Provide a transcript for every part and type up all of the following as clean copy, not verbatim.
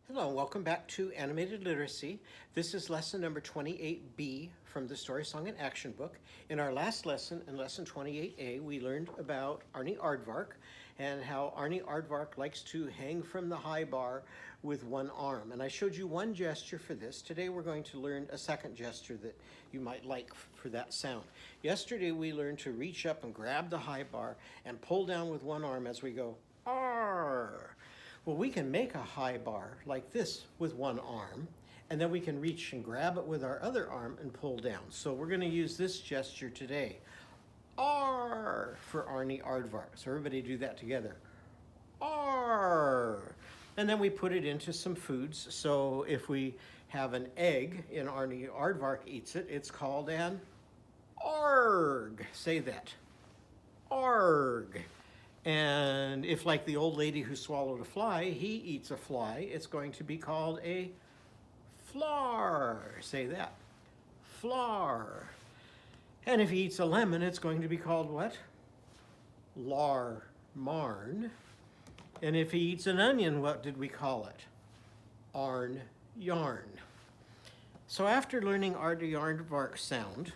Hello, welcome back to Animated Literacy. This is lesson number 28B from the Story, Song, and Action book. In our last lesson, in lesson 28A, we learned about Arnie Aardvark and how Arnie Aardvark likes to hang from the high bar with one arm. And I showed you one gesture for this. Today we're going to learn a second gesture that you might like for that sound. Yesterday we learned to reach up and grab the high bar and pull down with one arm as we go, R. Well, we can make a high bar like this with one arm, and then we can reach and grab it with our other arm and pull down. So we're going to use this gesture today. R for Arnie Aardvark. So everybody do that together. R. And then we put it into some foods. So if we have an egg and Arnie Aardvark eats it, it's called an arg. Say that. Arg. And if, like the old lady who swallowed a fly, he eats a fly, it's going to be called a flar. Say that. Flar. And if he eats a lemon, it's going to be called what? Lar marn. And if he eats an onion, what did we call it? Arn yarn. So after learning Arnie Aardvark sound,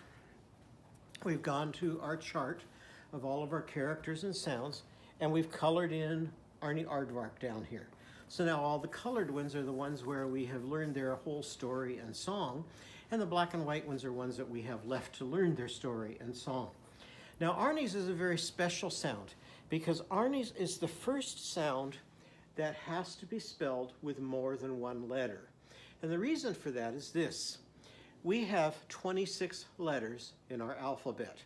we've gone to our chart of all of our characters and sounds, and we've colored in Arnie Aardvark down here. So now all the colored ones are the ones where we have learned their whole story and song, and the black and white ones are ones that we have left to learn their story and song. Now Arnie's is a very special sound because Arnie's is the first sound that has to be spelled with more than one letter. And the reason for that is this. We have 26 letters in our alphabet.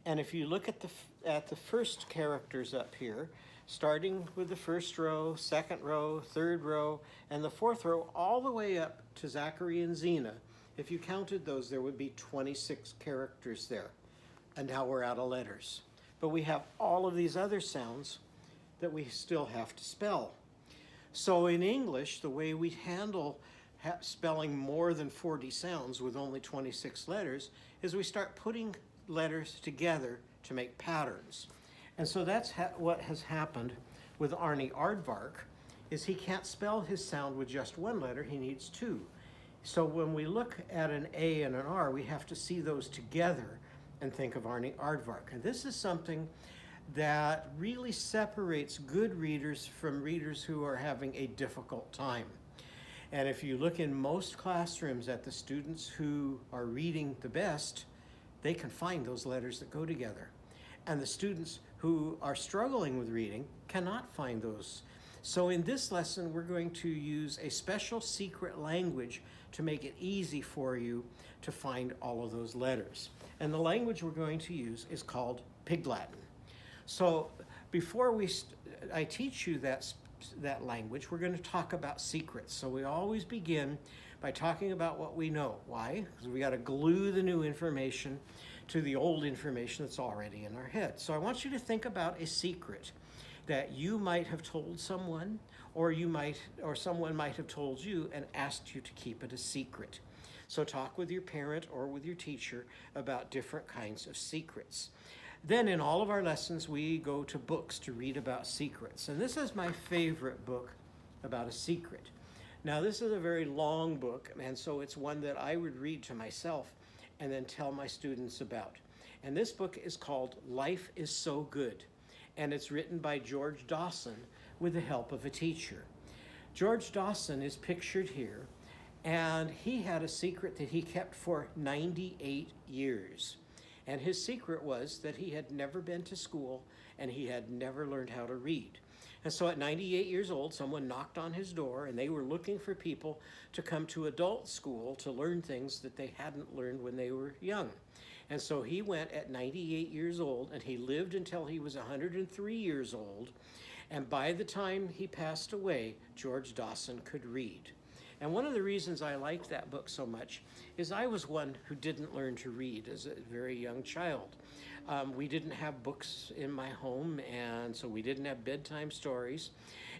And if you look at the first characters up here, starting with the first row, second row, third row, and the fourth row, all the way up to Zachary and Zena, if you counted those, there would be 26 characters there. And now we're out of letters. But we have all of these other sounds that we still have to spell. So in English, the way we handle spelling more than 40 sounds with only 26 letters is we start putting letters together to make patterns. And so that's what has happened with Arnie Aardvark, is he can't spell his sound with just one letter, he needs two. So when we look at an A and an R, we have to see those together and think of Arnie Aardvark. And this is something that really separates good readers from readers who are having a difficult time. And if you look in most classrooms at the students who are reading the best, they can find those letters that go together. And the students who are struggling with reading cannot find those. So in this lesson, we're going to use a special secret language to make it easy for you to find all of those letters. And the language we're going to use is called Pig Latin. So before I teach you that language, we're going to talk about secrets. So we always begin by talking about what we know. Why? Because we got to glue the new information to the old information that's already in our head. So I want you to think about a secret that you might have told someone, or someone might have told you and asked you to keep it a secret. So talk with your parent or with your teacher about different kinds of secrets. Then in all of our lessons, we go to books to read about secrets. And this is my favorite book about a secret. Now, this is a very long book, and so it's one that I would read to myself and then tell my students about. And this book is called Life is So Good, and it's written by George Dawson with the help of a teacher. George Dawson is pictured here, and he had a secret that he kept for 98 years. And his secret was that he had never been to school and he had never learned how to read. And so at 98 years old, someone knocked on his door and they were looking for people to come to adult school to learn things that they hadn't learned when they were young. And so he went at 98 years old and he lived until he was 103 years old. And by the time he passed away, George Dawson could read. And one of the reasons I liked that book so much is I was one who didn't learn to read as a very young child. We didn't have books in my home, and so we didn't have bedtime stories.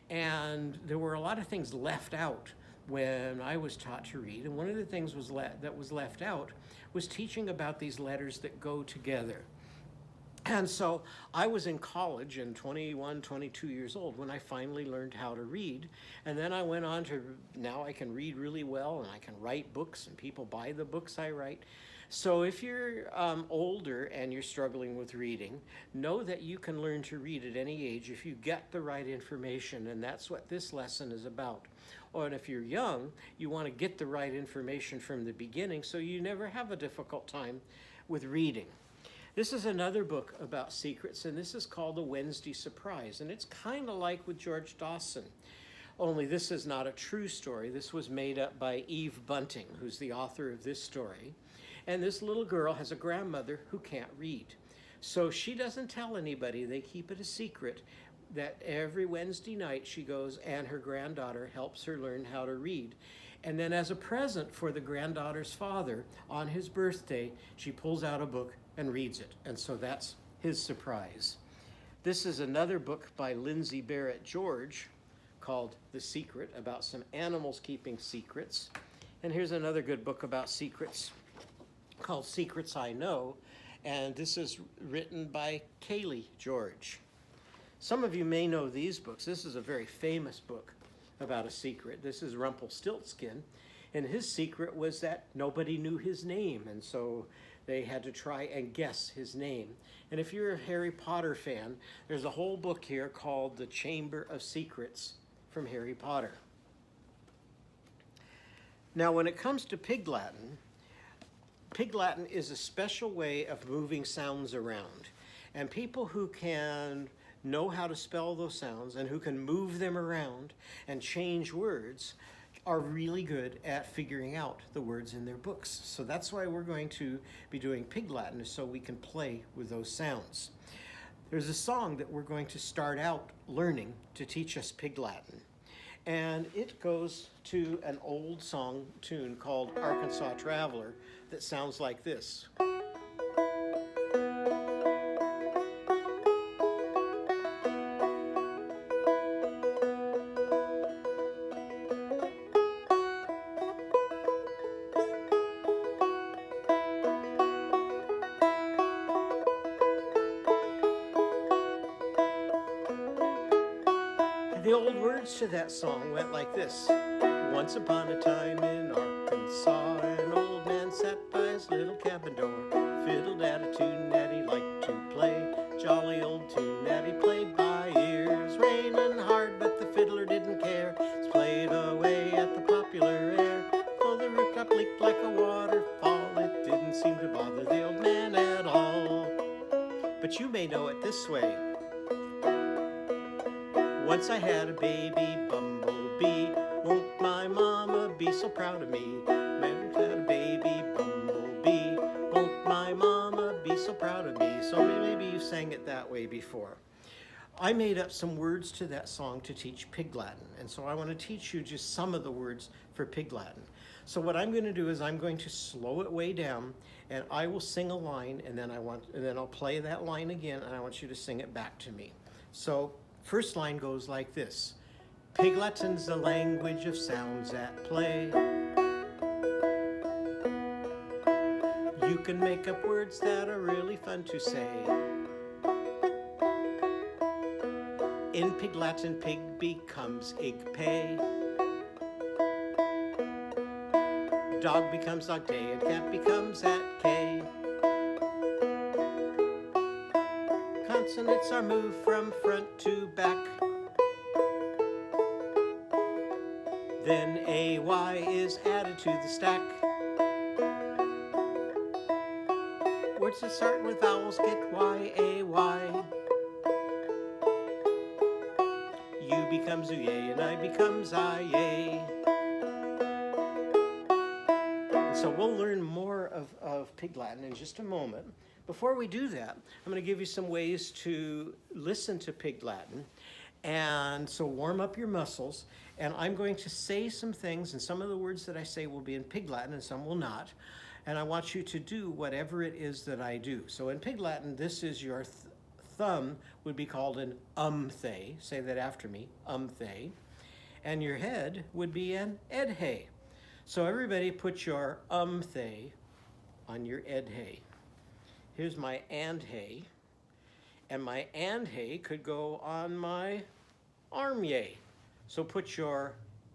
And there were a lot of things left out when I was taught to read. And one of the things that was left out was teaching about these letters that go together. And so I was in college and 21, 22 years old when I finally learned how to read. And then I went on to, now I can read really well and I can write books and people buy the books I write. So if you're older and you're struggling with reading, know that you can learn to read at any age if you get the right information, and that's what this lesson is about. Or and if you're young, you want to get the right information from the beginning so you never have a difficult time with reading. This is another book about secrets, and this is called The Wednesday Surprise, and it's kind of like with George Dawson, only this is not a true story. This was made up by Eve Bunting, who's the author of this story. And this little girl has a grandmother who can't read. So she doesn't tell anybody, they keep it a secret, that every Wednesday night she goes and her granddaughter helps her learn how to read. And then as a present for the granddaughter's father, on his birthday, she pulls out a book and reads it. And so that's his surprise. This is another book by Lindsay Barrett George called The Secret, about some animals keeping secrets. And here's another good book about secrets called Secrets I Know, and this is written by Kaylee George. Some of you may know these books. This is a very famous book about a secret. This is Rumpelstiltskin, and his secret was that nobody knew his name, and so they had to try and guess his name. And if you're a Harry Potter fan, there's a whole book here called The Chamber of Secrets from Harry Potter. Now, when it comes to Pig Latin is a special way of moving sounds around. And people who can know how to spell those sounds and who can move them around and change words are really good at figuring out the words in their books. So that's why we're going to be doing Pig Latin, so we can play with those sounds. There's a song that we're going to start out learning to teach us Pig Latin. And it goes to an old song tune called Arkansas Traveler that sounds like this. The old words to that song went like this. Once upon a time in Arkansas, an old man sat by his little cabin door, fiddled at a tune that he liked to play, jolly old tune that he played by ears. Raining hard, but the fiddler didn't care, just played away at the popular air. Though the rooftop leaked like a waterfall, it didn't seem to bother the old man at all. But you may know it this way. Once I had a baby bumblebee, won't my mama be so proud of me? Once I had a baby bumblebee, won't my mama be so proud of me? So maybe you sang it that way before. I made up some words to that song to teach Pig Latin, and so I want to teach you just some of the words for Pig Latin. So what I'm going to do is I'm going to slow it way down, and I will sing a line, and then I'll play that line again, and I want you to sing it back to me. So first line goes like this. Pig Latin's the language of sounds at play. You can make up words that are really fun to say. In Pig Latin, pig becomes igpe. Dog becomes dog day, and cat becomes at k. Consonants are moved from front to back. Then AY is added to the stack. Words that start with vowels get YAY. U becomes uye and I becomes IA. And so we'll learn more of Pig Latin in just a moment. Before we do that, I'm going to give you some ways to listen to Pig Latin. And so warm up your muscles. And I'm going to say some things, and some of the words that I say will be in Pig Latin and some will not. And I want you to do whatever it is that I do. So in Pig Latin, this is your thumb would be called an umthe. Say that after me, umthe. And your head would be an edhe. So everybody put your umthe on your edhe. Here's my andhe. And my and hey could go on my arm yay. So put your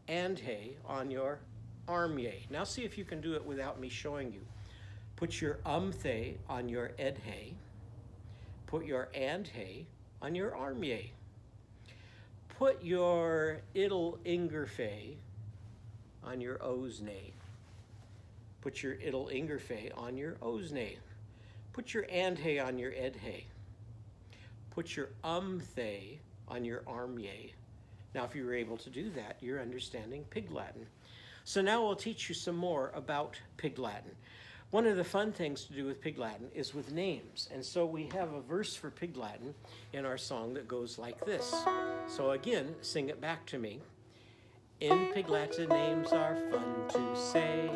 and hey on your arm yay. Now see if you can do it without me showing you. Put your thay on your ed hey. Put your and hey on your arm yay. Put your it'll inger fay on your o's nay. Put your it'll inger fay on your o's nay. Put your and hey on your ed hey. Put your thay on your arm yay. Now, if you were able to do that, you're understanding Pig Latin. So now we'll teach you some more about Pig Latin. One of the fun things to do with Pig Latin is with names. And so we have a verse for Pig Latin in our song that goes like this. So again, sing it back to me. In Pig Latin, names are fun to say.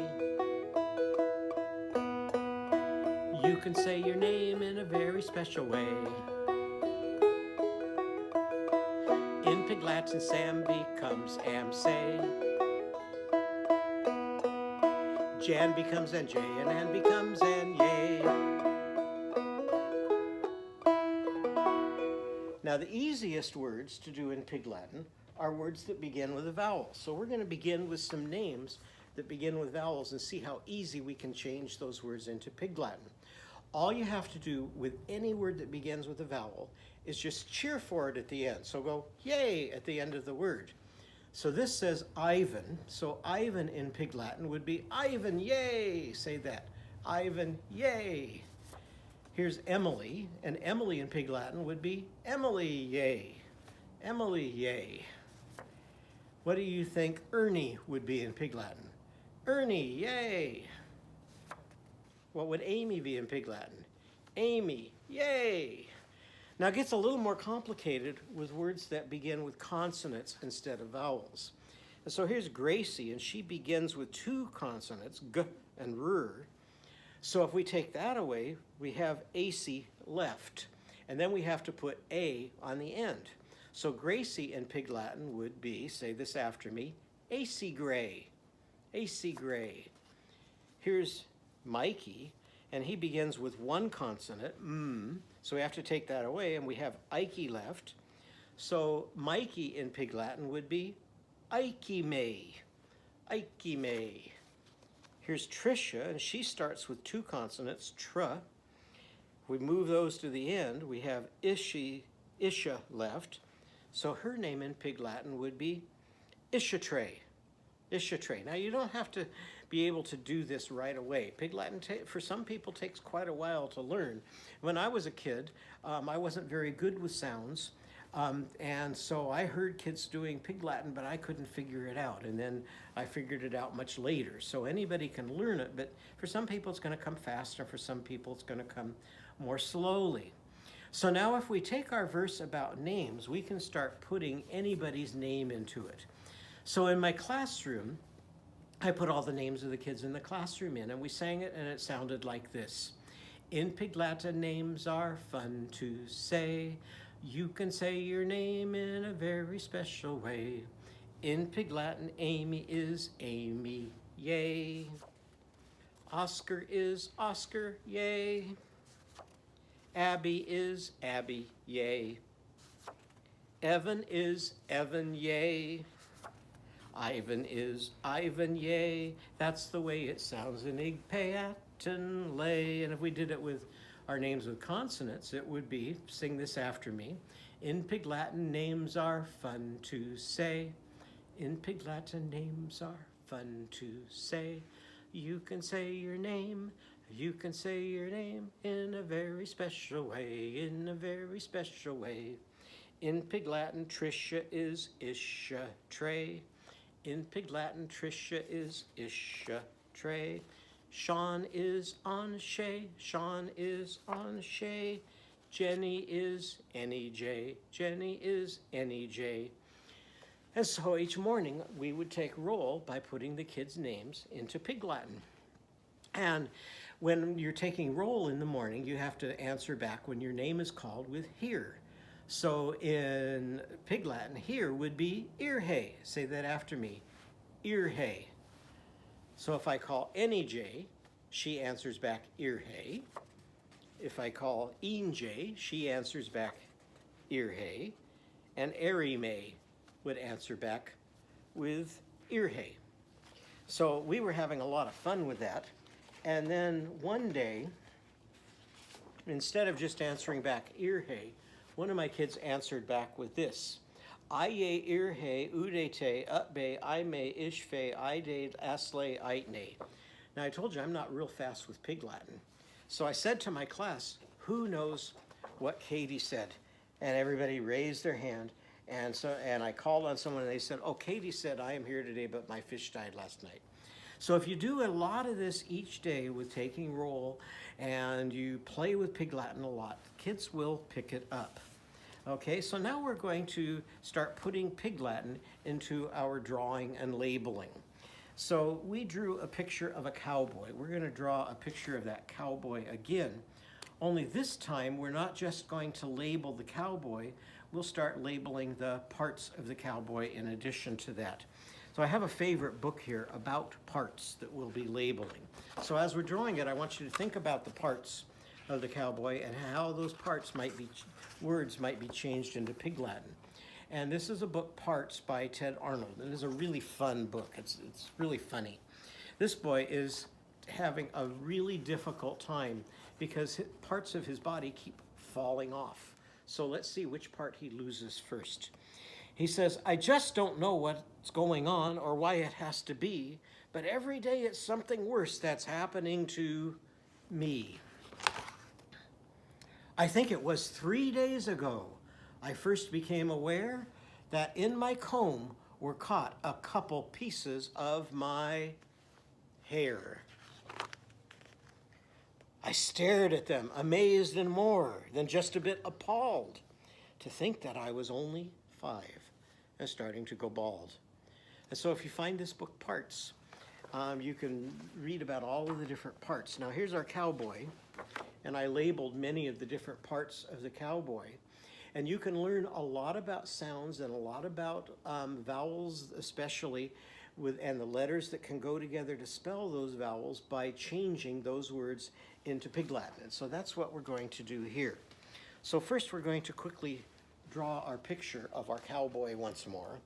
You can say your name in a very special way. In Pig Latin, Sam becomes am say. Jan becomes an J, and Ann becomes an yay. Now, the easiest words to do in Pig Latin are words that begin with a vowel. So we're going to begin with some names that begin with vowels and see how easy we can change those words into Pig Latin. All you have to do with any word that begins with a vowel is just cheer for it at the end. So go, yay, at the end of the word. So this says Ivan. So Ivan in Pig Latin would be Ivan, yay. Say that. Ivan, yay. Here's Emily, and Emily in Pig Latin would be Emily, yay. Emily, yay. What do you think Ernie would be in Pig Latin? Ernie, yay. What would Amy be in Pig Latin? Amy, yay. Now it gets a little more complicated with words that begin with consonants instead of vowels. And so here's Gracie, and she begins with two consonants, g and r. So if we take that away, we have AC left. And then we have to put A on the end. So Gracie in Pig Latin would be, say this after me, AC Gray. AC Gray. Here's Mikey, and he begins with one consonant, so we have to take that away, and we have Ikey left. So Mikey in Pig Latin would be Ikey May. Ikey May. Here's Tricia, and she starts with two consonants, tra. We move those to the end, we have Isha left. So her name in Pig Latin would be Ishatray. Ishatray. Now you don't have to be able to do this right away. Pig Latin, for some people, takes quite a while to learn. When I was a kid, I wasn't very good with sounds, and so I heard kids doing Pig Latin, but I couldn't figure it out, and then I figured it out much later. So anybody can learn it, but for some people it's going to come faster, for some people it's going to come more slowly. So now if we take our verse about names, we can start putting anybody's name into it. So in my classroom, I put all the names of the kids in the classroom in, and we sang it, and it sounded like this. In Pig Latin, names are fun to say. You can say your name in a very special way. In Pig Latin, Amy is Amy, yay. Oscar is Oscar, yay. Abby is Abby, yay. Evan is Evan, yay. Ivan is Ivan, yay. That's the way it sounds in Igpayatin lay. And if we did it with our names with consonants, it would be, sing this after me. In Pig Latin, names are fun to say. In Pig Latin, names are fun to say. You can say your name, you can say your name in a very special way, in a very special way. In Pig Latin, Tricia is Isha Tray. In Pig Latin, Tricia is Isha Tray. Sean is on Shay. Sean is on Shay. Jenny is Any J. Jenny is Any J. And so each morning we would take roll by putting the kids' names into Pig Latin. And when you're taking roll in the morning, you have to answer back when your name is called with here. So in Pig Latin, here would be Earhay. Say that after me. Earhay. So if I call Any J, she answers back Earhay. if I call Inje, she answers back Irhe, and Erime would answer back with Irhe. So we were having a lot of fun with that. And then one day, instead of just answering back Irhe, one of my kids answered back with this. Aye Irhe udete utbe aime ishfe ide asle aitne. Now I told you I'm not real fast with Pig Latin. So I said to my class, who knows what Katie said? And everybody raised their hand. And I called on someone and they said, oh, Katie said, I am here today, but my fish died last night. So if you do a lot of this each day with taking roll and you play with Pig Latin a lot, kids will pick it up. Okay, so now we're going to start putting Pig Latin into our drawing and labeling. So we drew a picture of a cowboy. We're going to draw a picture of that cowboy again. Only this time, we're not just going to label the cowboy, we'll start labeling the parts of the cowboy in addition to that. So I have a favorite book here about parts that we'll be labeling. So as we're drawing it, I want you to think about the parts of the cowboy and how those parts might be, words might be changed into Pig Latin. And this is a book, Parts, by Ted Arnold. It is a really fun book. It's really funny. This boy is having a really difficult time because parts of his body keep falling off. So let's see which part he loses first. He says, I just don't know what's going on or why it has to be, but every day it's something worse that's happening to me. I think it was 3 days ago I first became aware that in my comb were caught a couple pieces of my hair. I stared at them, amazed and more than just a bit appalled to think that I was only 5 and starting to go bald. And so if you find this book, Parts, you can read about all of the different parts. Now here's our cowboy, and I labeled many of the different parts of the cowboy. And you can learn a lot about sounds and a lot about vowels, especially, and the letters that can go together to spell those vowels by changing those words into Pig Latin. And so that's what we're going to do here. So first we're going to quickly draw our picture of our cowboy once more.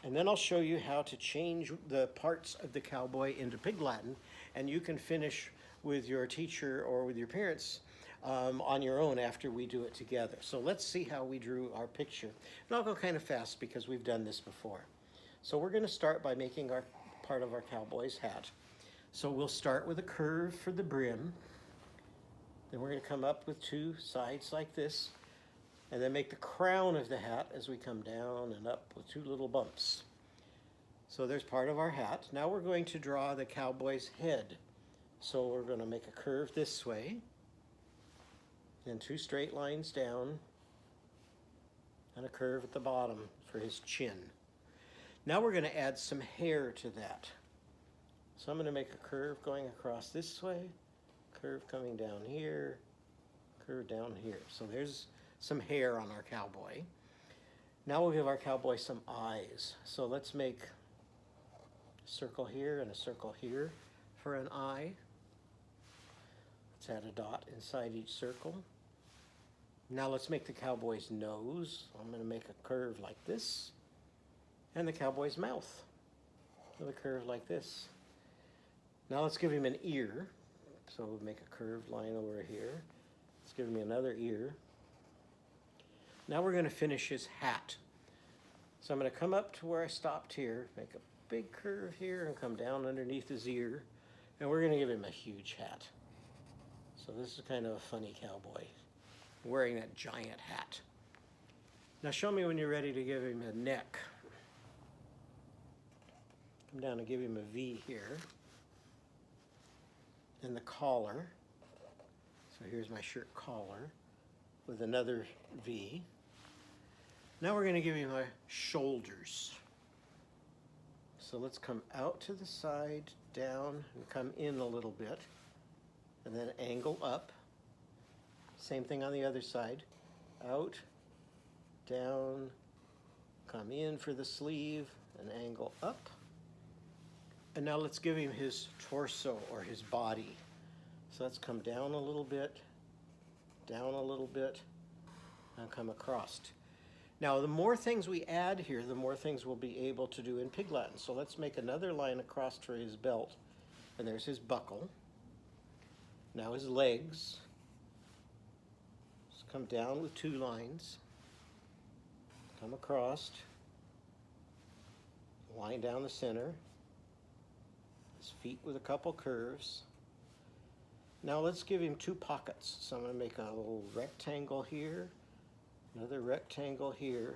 And then I'll show you how to change the parts of the cowboy into Pig Latin. And you can finish with your teacher or with your parents on your own after we do it together. So let's see how we drew our picture. And I'll go kind of fast because we've done this before. So we're going to start by making our part of our cowboy's hat. So we'll start with a curve for the brim. Then we're going to come up with 2 sides like this. And then make the crown of the hat as we come down and up with 2 little bumps. So there's part of our hat. Now we're going to draw the cowboy's head. So we're going to make a curve this way. And 2 straight lines down. And a curve at the bottom for his chin. Now we're going to add some hair to that. So I'm going to make a curve going across this way, curve coming down here, curve down here. So there's some hair on our cowboy. Now we'll give our cowboy some eyes. So let's make a circle here and a circle here for an eye. Let's add a dot inside each circle. Now let's make the cowboy's nose. I'm going to make a curve like this. And the cowboy's mouth with a curve like this. Now let's give him an ear. So we'll make a curved line over here. Let's give him another ear. Now we're going to finish his hat. So I'm going to come up to where I stopped here, make a big curve here, and come down underneath his ear. And we're going to give him a huge hat. So this is kind of a funny cowboy wearing that giant hat. Now show me when you're ready to give him a neck. Come down and give him a V here. And the collar. So here's my shirt collar with another V. Now we're going to give him my shoulders. So let's come out to the side, down, and come in a little bit. And then angle up. Same thing on the other side. Out, down, come in for the sleeve, and angle up. And now let's give him his torso or his body. So let's come down a little bit down a little bit, and come across. Now, the more things we add here, the more things we'll be able to do in Pig Latin. So let's make another line across for his belt. And there's his buckle. Now his legs. Just come down with 2 lines. Come across. Line down the center. His feet with a couple curves. Now let's give him 2 pockets. So I'm going to make a little rectangle here. Another rectangle here.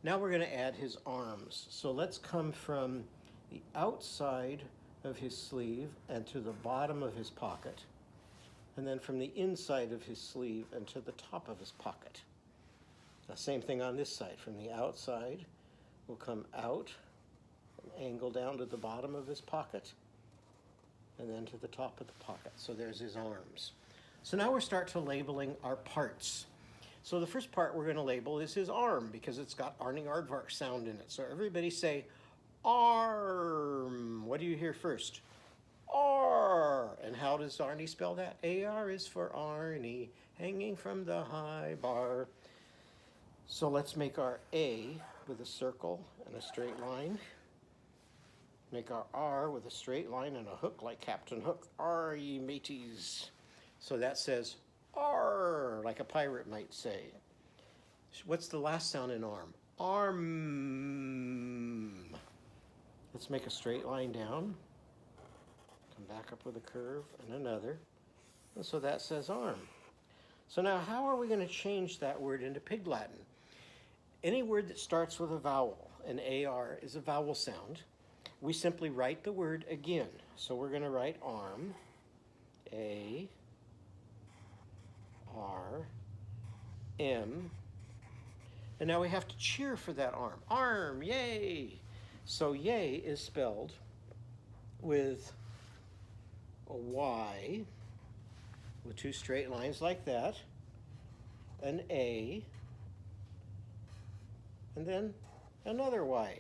Now we're going to add his arms. So let's come from the outside of his sleeve and to the bottom of his pocket. And then from the inside of his sleeve and to the top of his pocket. The same thing on this side. From the outside, we'll come out and angle down to the bottom of his pocket and then to the top of the pocket. So there's his arms. So now we're start to labeling our parts. So the first part we're going to label is his arm because it's got Arnie Aardvark sound in it. So everybody say arm. What do you hear first? R. And how does Arnie spell that? A-R is for Arnie, hanging from the high bar. So let's make our A with a circle and a straight line. Make our R with a straight line and a hook like Captain Hook. R, ye mateys. So that says R, like a pirate might say. What's the last sound in arm? Arm. Let's make a straight line down. Come back up with a curve and another. And so that says arm. So now how are we going to change that word into Pig Latin? Any word that starts with a vowel, and AR is a vowel sound, we simply write the word again. So we're going to write arm, A, R, M, and now we have to cheer for that arm. Arm, yay! So yay is spelled with a Y, with 2 straight lines like that, an A, and then another Y.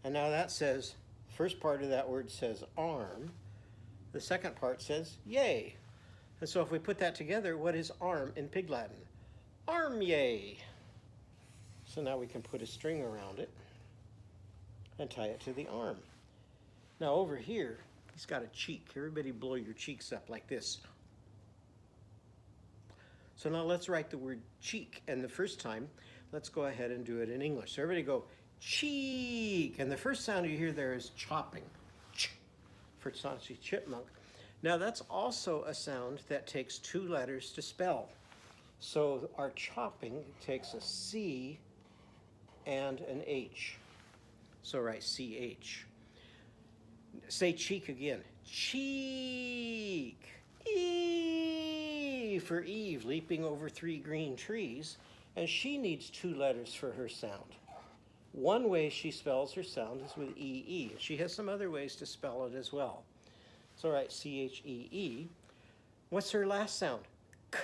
And now that says, first part of that word says arm, the second part says yay. And so if we put that together, what is arm in Pig Latin? Arm yay. So now we can put a string around it and tie it to the arm. Now over here, he's got a cheek. Everybody blow your cheeks up like this. So now let's write the word cheek. And the first time, let's go ahead and do it in English. So everybody go, cheek. And the first sound you hear there is chopping. Ch, for Chauncey Chipmunk. Now that's also a sound that takes 2 letters to spell. So our chopping takes a C and an H. So write CH. Say cheek again. Cheek. E for Eve, leaping over 3 green trees. And she needs 2 letters for her sound. One way she spells her sound is with EE. She has some other ways to spell it as well. So write CHEE. What's her last sound? K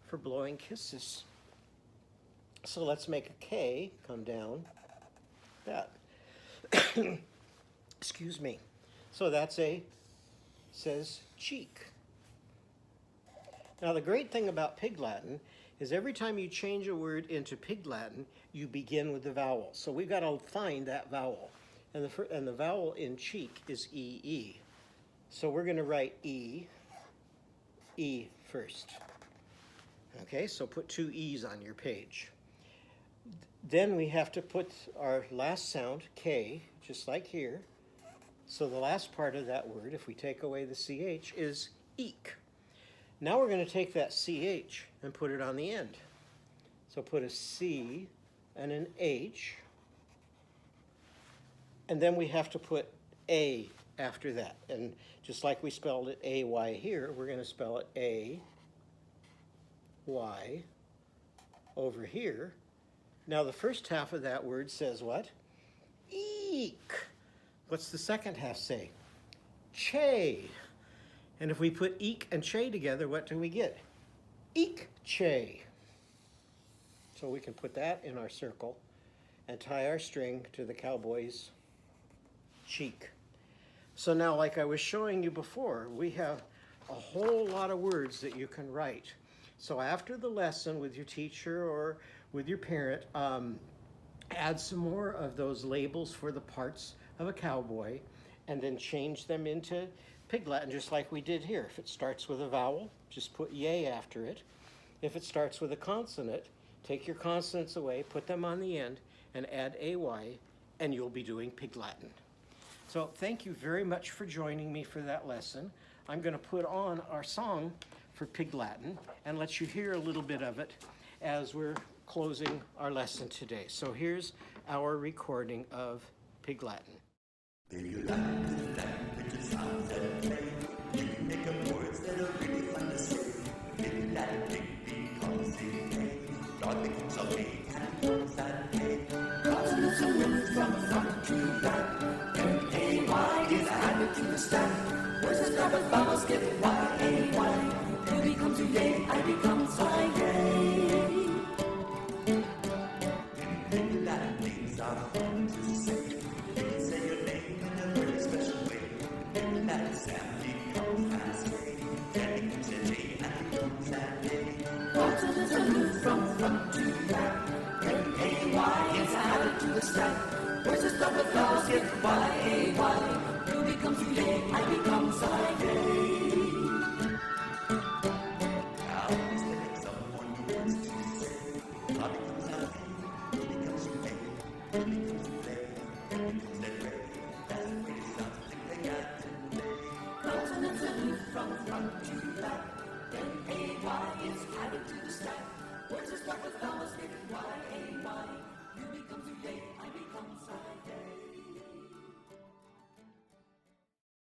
for blowing kisses. So let's make a K come down. That. Excuse me. So that's says cheek. Now the great thing about Pig Latin is every time you change a word into Pig Latin, you begin with the vowel. So we've got to find that vowel. And the vowel in cheek is EE. So we're going to write E first. Okay, so put 2 E's on your page. Then we have to put our last sound, K, just like here. So the last part of that word, if we take away the CH, is eek. Now we're going to take that CH and put it on the end. So put a C and an H. And then we have to put A after that. And just like we spelled it A-Y here, we're going to spell it A-Y over here. Now the first half of that word says what? Eek. What's the second half say? Che. And if we put eek and che together, what do we get? Eek che. So we can put that in our circle and tie our string to the cowboy's cheek. So now, like I was showing you before, we have a whole lot of words that you can write. So after the lesson with your teacher or with your parent, add some more of those labels for the parts of a cowboy and then change them into Pig Latin, just like we did here. If it starts with a vowel, just put yay after it. If it starts with a consonant, take your consonants away, put them on the end, and add AY, and you'll be doing Pig Latin. So thank you very much for joining me for that lesson. I'm going to put on our song for Pig Latin and let you hear a little bit of it as we're closing our lesson today. So here's our recording of Pig Latin. Pig Latin, which sounds that play. You make up words that are really fun to say. Pig Latin, pig because they play. Dog becomes a pig and comes that day. Consonants are moved from front to back. M-A-Y is added to the stack. Words that start with vowels get Y-A-Y. You become to yay, I become I-yay. In Latin, things are fun to say. You can say your name in a very special way. In Latin, Sam becomes Ansley. Then becomes a J and becomes an A. Consonants are moved from front to back. M-A-Y is added to the stack. Words that start with vowels get Y-A-Y. You become to yay, I become I-yay. Consonants are moved from front to back. M-A-Y is added to the stack. Words that start with vowels get Y-A-Y. You become to yay, I become I-yay.